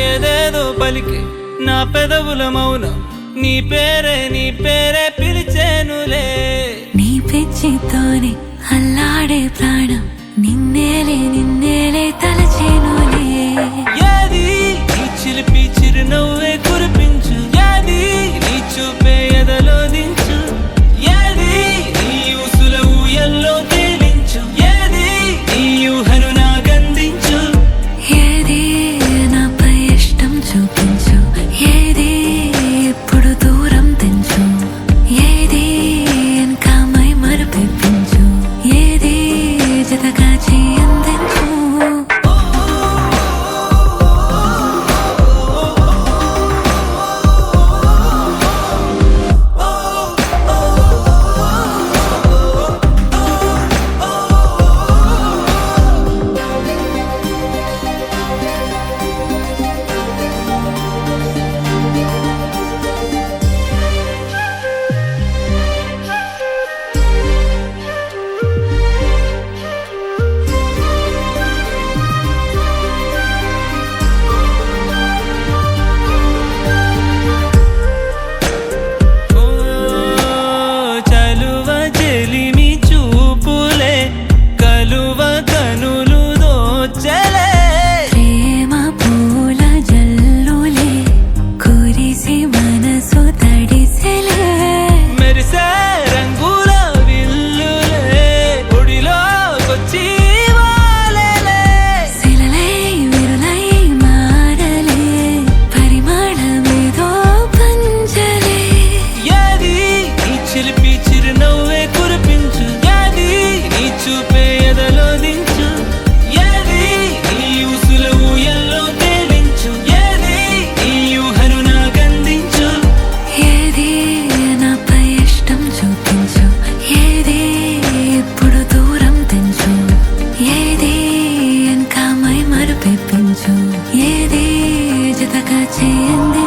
ఏదేదో పలికి నా పెదవుల మౌనం నీ పేరే పిలిచేనులే. నీ పిచ్చితోనే అల్లాడే ప్రాణం నిన్నేలే తలచేనులే. ఏది నీ చిలిపి చిరునవ్వే కురిపించు, ఏది నీ చూపే ఎదలో దించు, ఏది నీ ఊసుల ఊయల్లో తేలించు, ఏది నీ ఊహను నాకందించు. ఏది నాపై ఇష్టం చూపించు, ఏది ఇప్పుడు దూరం తెంచు, ఏది ఇంకా మై మరుపించు, ఏది జతగా చేయందించు. చిలిపి చిరునవ్వే కురిపించు, ఏది నీ చూపే ఎదలో దించు, ఏది నీ ఊసుల ఊయల్లో తేలించు, ఏది నీ ఊహను నాకందించు. ఏది నాపై ఇష్టం చూపించు, ఏది ఇప్పుడు దూరం తెంచు, ఏది ఇంకా మై మరుపించు, ఏది జతగా చేయంది.